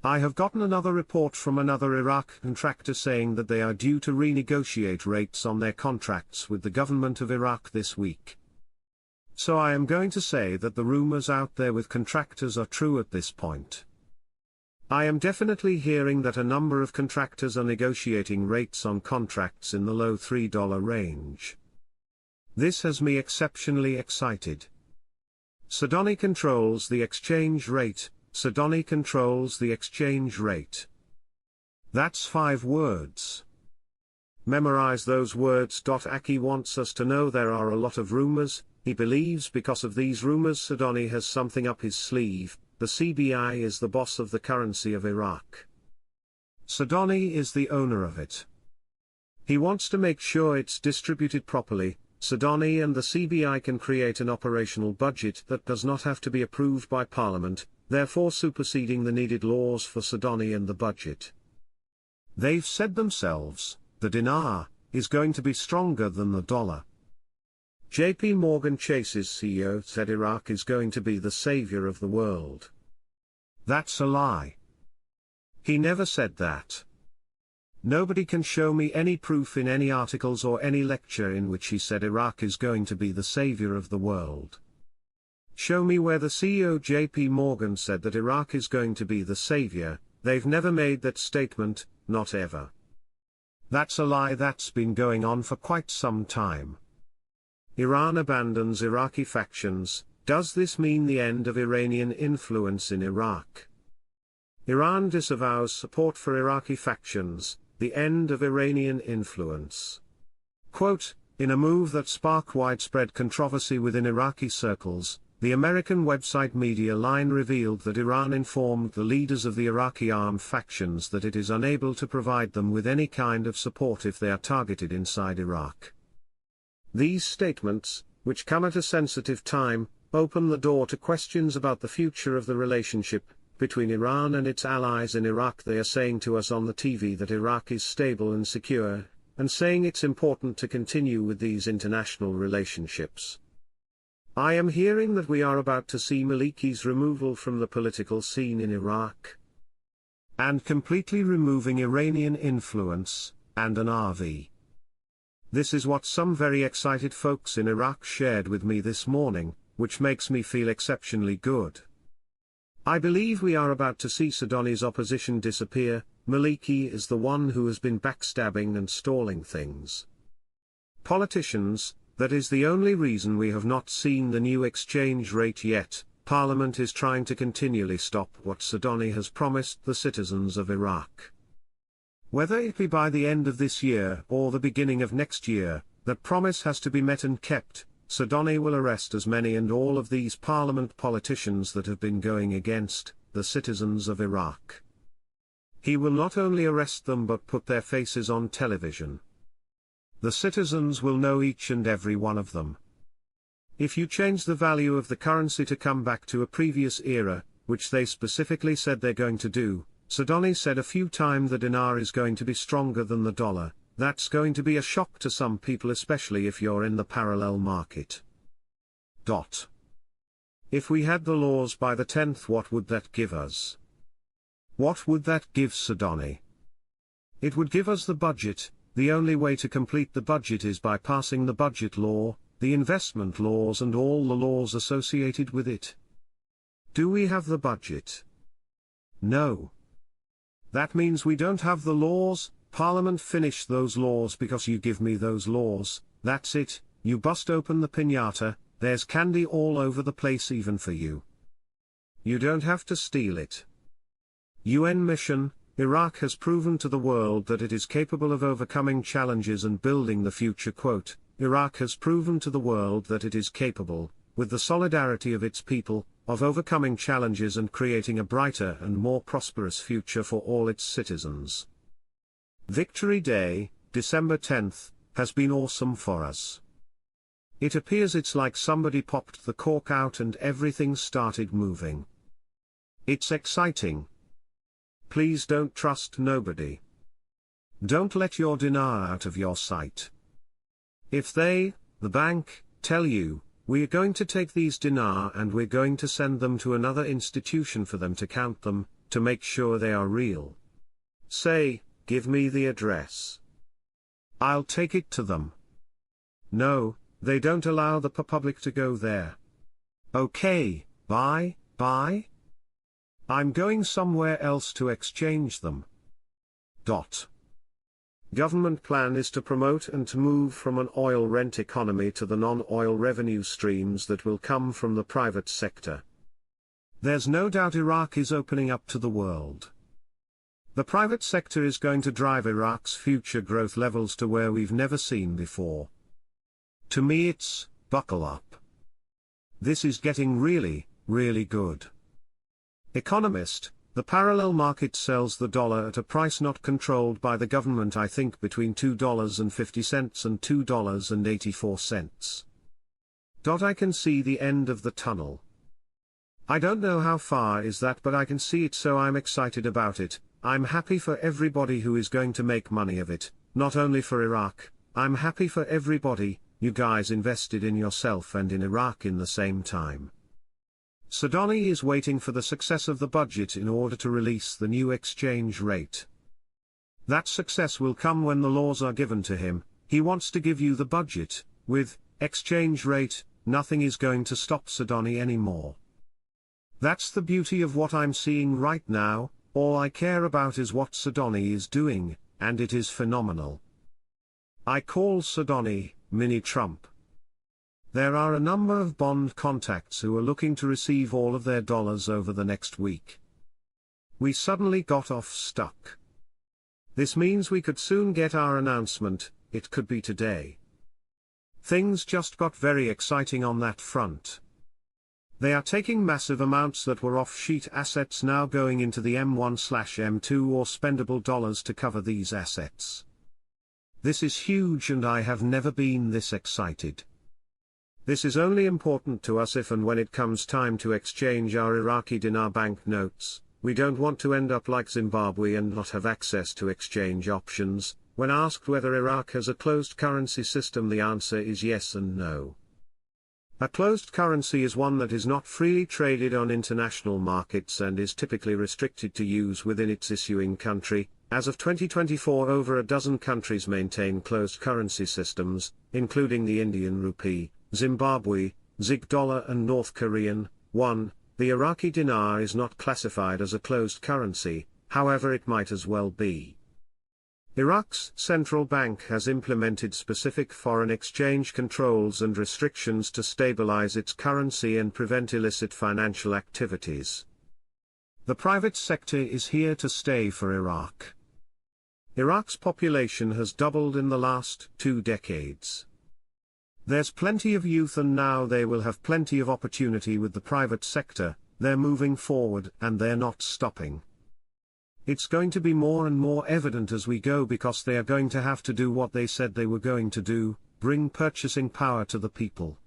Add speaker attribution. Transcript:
Speaker 1: I have gotten another report from another Iraq contractor saying that they are due to renegotiate rates on their contracts with the government of Iraq this week. So I am going to say that the rumors out there with contractors are true at this point. I am definitely hearing that a number of contractors are negotiating rates on contracts in the low $3 range. This has me exceptionally excited. Sudani controls the exchange rate. Sudani controls the exchange rate. That's 5 words. Memorize those words. Aki wants us to know there are a lot of rumors. He believes because of these rumors Sudani has something up his sleeve. The CBI is the boss of the currency of Iraq. Sudani is the owner of it. He wants to make sure it's distributed properly. Sudani and the CBI can create an operational budget that does not have to be approved by Parliament, therefore superseding the needed laws for Sudani and the budget. They've said themselves, the dinar is going to be stronger than the dollar. JP Morgan Chase's CEO said Iraq is going to be the savior of the world. That's a lie. He never said that. Nobody can show me any proof in any articles or any lecture in which he said Iraq is going to be the savior of the world. Show me where the CEO JP Morgan said that Iraq is going to be the savior. They've never made that statement, not ever. That's a lie that's been going on for quite some time. Iran abandons Iraqi factions. Does this mean the end of Iranian influence in Iraq? Iran disavows support for Iraqi factions, the end of Iranian influence. Quote, in a move that sparked widespread controversy within Iraqi circles, the American website Media Line revealed that Iran informed the leaders of the Iraqi armed factions that it is unable to provide them with any kind of support if they are targeted inside Iraq. These statements, which come at a sensitive time, open the door to questions about the future of the relationship between Iran and its allies in Iraq. They are saying to us on the TV that Iraq is stable and secure, and saying it's important to continue with these international relationships. I am hearing that we are about to see Maliki's removal from the political scene in Iraq, and completely removing Iranian influence, and an RV. This is what some very excited folks in Iraq shared with me this morning, which makes me feel exceptionally good. I believe we are about to see Sudani's opposition disappear. Maliki is the one who has been backstabbing and stalling things. Politicians, that is the only reason we have not seen the new exchange rate yet. Parliament is trying to continually stop what Sudani has promised the citizens of Iraq. Whether it be by the end of this year or the beginning of next year, that promise has to be met and kept. Sudani will arrest as many and all of these parliament politicians that have been going against the citizens of Iraq. He will not only arrest them but put their faces on television. The citizens will know each and every one of them. If you change the value of the currency to come back to a previous era, which they specifically said they're going to do, Sudani said a few times the dinar is going to be stronger than the dollar. That's going to be a shock to some people, especially if you're in the parallel market. If we had the laws by the 10th, what would that give us? What would that give Sudani? It would give us the budget. The only way to complete the budget is by passing the budget law, the investment laws and all the laws associated with it. Do we have the budget? No. That means we don't have the laws. Parliament finish those laws because you give me those laws. That's it. You bust open the piñata, there's candy all over the place even for you. You don't have to steal it. UN mission. Iraq has proven to the world that it is capable of overcoming challenges and building the future. Quote, Iraq has proven to the world that it is capable, with the solidarity of its people, of overcoming challenges and creating a brighter and more prosperous future for all its citizens. Victory Day, December 10th, has been awesome for us. It appears it's like somebody popped the cork out and everything started moving. It's exciting. Please don't trust nobody. Don't let your dinar out of your sight. If they, the bank, tell you, we are going to take these dinar and we're going to send them to another institution for them to count them, to make sure they are real. Say, give me the address. I'll take it to them. No, they don't allow the public to go there. Okay, bye. I'm going somewhere else to exchange them. Government plan is to promote and to move from an oil rent economy to the non-oil revenue streams that will come from the private sector. There's no doubt Iraq is opening up to the world. The private sector is going to drive Iraq's future growth levels to where we've never seen before. To me it's, buckle up. This is getting really, really good. Economist, the parallel market sells the dollar at a price not controlled by the government, I think between $2.50 and $2.84. I can see the end of the tunnel. I don't know how far is that, but I can see it, so I'm excited about it. I'm happy for everybody who is going to make money of it, not only for Iraq. I'm happy for everybody, you guys invested in yourself and in Iraq in the same time. Sudani is waiting for the success of the budget in order to release the new exchange rate. That success will come when the laws are given to him. He wants to give you the budget. With exchange rate, nothing is going to stop Sudani anymore. That's the beauty of what I'm seeing right now. All I care about is what Sudani is doing, and it is phenomenal. I call Sudani Mini Trump. There are a number of bond contacts who are looking to receive all of their dollars over the next week. We suddenly got off stuck. This means we could soon get our announcement. It could be today. Things just got very exciting on that front. They are taking massive amounts that were off-sheet assets now going into the M1/M2 or spendable dollars to cover these assets. This is huge, and I have never been this excited. This is only important to us if and when it comes time to exchange our Iraqi dinar bank notes. We don't want to end up like Zimbabwe and not have access to exchange options. When asked whether Iraq has a closed currency system, the answer is yes and no. A closed currency is one that is not freely traded on international markets and is typically restricted to use within its issuing country. As of 2024, over a dozen countries maintain closed currency systems, including the Indian rupee, Zimbabwe, Zig dollar and North Korean. 1. The Iraqi dinar is not classified as a closed currency, however it might as well be. Iraq's central bank has implemented specific foreign exchange controls and restrictions to stabilize its currency and prevent illicit financial activities. The private sector is here to stay for Iraq. Iraq's population has doubled in the last 2 decades. There's plenty of youth, and now they will have plenty of opportunity with the private sector. They're moving forward and they're not stopping. It's going to be more and more evident as we go, because they are going to have to do what they said they were going to do, bring purchasing power to the people.